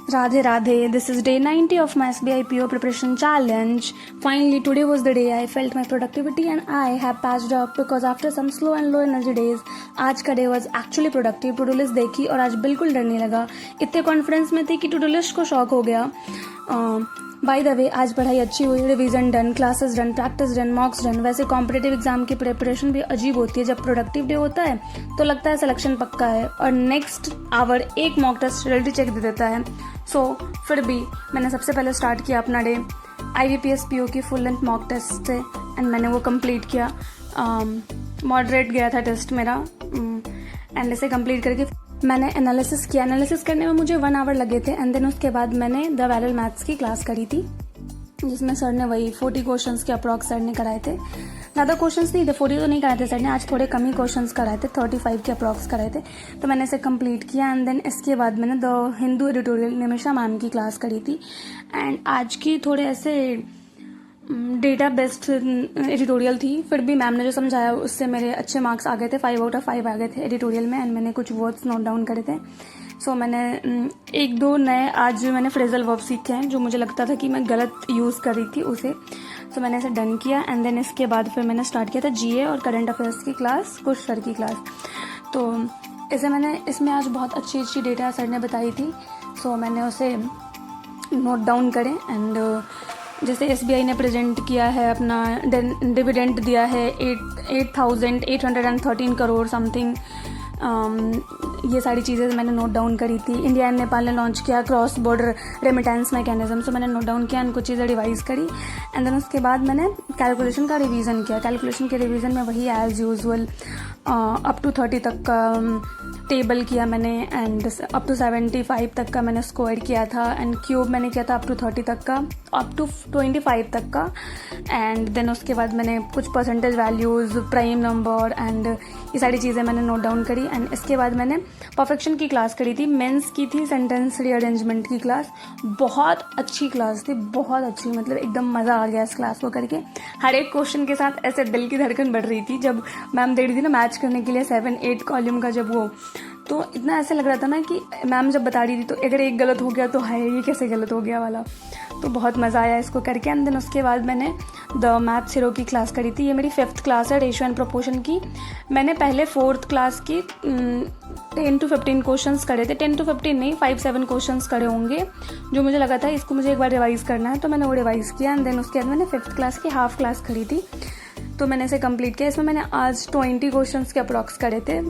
Radhe Radhe, this is day 90 of my SBI PO preparation challenge. Finally, today was the day I felt my productivity and I have patched up because after some slow and low energy days, आज का day was actually productive. To do list देखी और आज बिल्कुल डर नहीं लगा. इतने कॉन्फिडेंस में थी कि टू डू लिस्ट को शॉक हो गया. बाय द वे, आज पढ़ाई अच्छी हुई, revision done, classes done, practice done, मॉक्स done. वैसे कॉम्पिटेटिव एग्जाम की प्रिपरेशन भी अजीब होती है. जब प्रोडक्टिव डे होता है तो लगता है सिलेक्शन पक्का है और नेक्स्ट आवर एक मॉक टेस्ट रियलिटी चेक दे देता है. फिर भी मैंने सबसे पहले स्टार्ट किया अपना डे IBPS PO की फुल लेंथ मॉक टेस्ट से एंड मैंने वो कंप्लीट किया. मॉडरेट गया था टेस्ट मेरा एंड इसे कंप्लीट करके मैंने एनालिसिस किया. एनालिसिस करने में मुझे 1 आवर लगे थे एंड देन उसके बाद मैंने द वैरल मैथ्स की क्लास करी थी जिसमें सर ने वही 40 क्वेश्चंस के अप्रॉक्स सर ने कराए थे. ज़्यादा क्वेश्चंस नहीं थे, 40 तो नहीं कराए थे सर ने, आज थोड़े कम ही क्वेश्चंस कराए थे, 35 के अप्रॉक्स कराए थे. तो मैंने इसे कंप्लीट किया एंड देन इसके बाद मैंने the Hindu editorial Nimisha ma'am की क्लास करी थी. एंड आज की थोड़े ऐसे डेटा बेस्ड एडिटोरियल थी. फिर भी मैम ने जो समझाया उससे मेरे अच्छे मार्क्स आ गए थे, 5 आउट ऑफ 5 आ गए थे एडिटोरियल में. एंड मैंने कुछ वर्ड्स नोट डाउन करे थे. मैंने 1-2 नए आज मैंने फ्रेजल वर्ब सीखे हैं जो मुझे लगता था कि मैं गलत यूज़ कर रही थी उसे. मैंने इसे डन किया एंड देन इसके बाद फिर मैंने स्टार्ट किया था GA और करंट अफेयर्स की क्लास, कुछ सर की क्लास. तो इसमें आज बहुत अच्छी अच्छी डेटा सर ने बताई थी. मैंने उसे नोट डाउन करे एंड जैसे SBI ने प्रेजेंट किया है अपना डिविडेंड दिया है 8,813 करोड़ समथिंग. ये सारी चीज़ें मैंने नोट डाउन करी थी. इंडिया एंड नेपाल ने लॉन्च किया क्रॉस बॉर्डर रेमिटेंस मैकेनिज्म. मैंने नोट डाउन किया एंड कुछ चीज़ें रिवाइज करी एंड देन उसके बाद मैंने कैलकुलेशन का रिवीजन किया. कैलकुलेशन के रिवीजन में वही एज यूजुअल अप टू 30 तक का टेबल किया मैंने एंड अप टू 75 तक का मैंने स्क्वायर किया था एंड क्यूब मैंने किया था अप टू 30 तक का, अप टू 25 तक का. एंड देन उसके बाद मैंने कुछ percentage values, prime number and ये सारी चीज़ें मैंने नोट डाउन करी. एंड इसके बाद मैंने परफेक्शन की क्लास करी थी, मेंस की थी सेंटेंस रीअरेंजमेंट की क्लास. बहुत अच्छी क्लास थी, बहुत अच्छी, मतलब एकदम मज़ा आ गया इस क्लास को करके. हर एक क्वेश्चन के साथ ऐसे दिल की धड़कन बढ़ रही थी जब मैम दे रही थी ना मैच करने के लिए 7-8 कॉलम का. जब वो तो इतना ऐसे लग रहा था ना कि मैम जब बता रही थी तो अगर एक गलत हो गया तो हाय ये कैसे गलत हो गया वाला. तो बहुत मज़ा आया इसको करके. एंड देन उसके बाद मैंने द मैथ्स हीरो की क्लास करी थी. ये मेरी 5th क्लास है रेशियो एंड प्रोपोर्शन की. मैंने पहले 4th क्लास की 10 to 15 क्वेश्चंस करे थे. 10 to 15 नहीं, 5-7 क्वेश्चंस करे होंगे जो मुझे लगा था इसको मुझे एक बार रिवाइज करना है, तो मैंने वो रिवाइज किया. एंड देन उसके बाद मैंने 5th क्लास की हाफ क्लास करी थी, तो मैंने इसे कंप्लीट किया. इसमें मैंने आज 20 क्वेश्चंस के अप्रॉक्स करे थे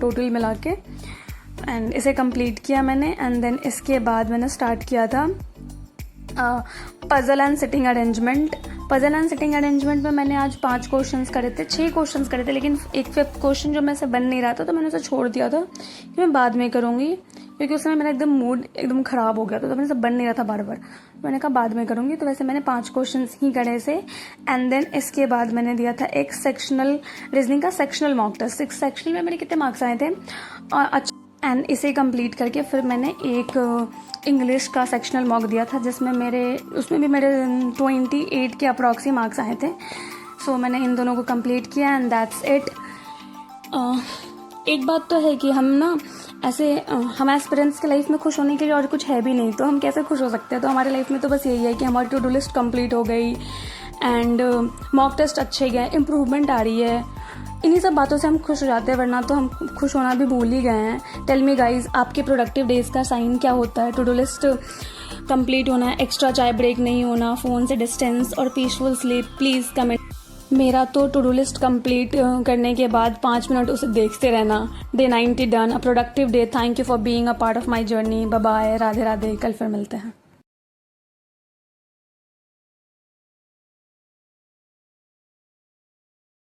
टोटल मिला के एंड इसे कंप्लीट किया मैंने. एंड देन इसके बाद मैंने स्टार्ट किया था puzzle and sitting arrangement. Puzzle and sitting arrangement में मैंने आज 5 क्वेश्चंस करे थे, 6 क्वेश्चंस करे थे, लेकिन एक 5th क्वेश्चन जो मेरे से बन नहीं रहा था तो मैंने उसे छोड़ दिया था कि मैं बाद में करूँगी, क्योंकि उस समय मेरा एकदम मूड एकदम ख़राब हो गया था. तो मेरे से बन नहीं रहा था बार बार, मैंने कहा बाद में करूँगी. तो वैसे मैंने 5 क्वेश्चंस ही करे थे. एंड देन इसके बाद मैंने दिया था एक सेक्शनल रीजनिंग का सेक्शनल मॉक टेस्ट. 6 सेक्शनल में मेरे कितने मार्क्स आए थे अच्छा. एंड इसे कंप्लीट करके फिर मैंने एक इंग्लिश का सेक्शनल मॉक दिया था जिसमें उसमें भी मेरे 28 के अप्रॉक्स ही मार्क्स आए थे. मैंने इन दोनों को कंप्लीट किया एंड दैट्स इट. एक बात तो है कि हम ना ऐसे हम एस्पिरेंट्स के लाइफ में खुश होने के लिए और कुछ है भी नहीं, तो हम कैसे खुश हो सकते हैं. तो हमारे लाइफ में तो बस यही है कि हमारी टू डू लिस्ट कंप्लीट हो गई एंड मॉक टेस्ट अच्छे गए, इम्प्रूवमेंट आ रही है. इन्हीं सब बातों से हम खुश हो जाते हैं, वरना तो हम खुश होना भी भूल ही गए हैं. टेल मी गाइज, आपके प्रोडक्टिव डेज का साइन क्या होता है? टू डू लिस्ट कंप्लीट होना, एक्स्ट्रा चाय ब्रेक नहीं होना, फ़ोन से डिस्टेंस और पीसफुल स्लीप. Please comment. मेरा तो टू डू लिस्ट कंप्लीट करने के बाद 5 मिनट उसे देखते रहना. Day 90 done, a productive day. Thank you for being a part of my journey. Bye bye, Radhe Radhe. कल फिर मिलते हैं.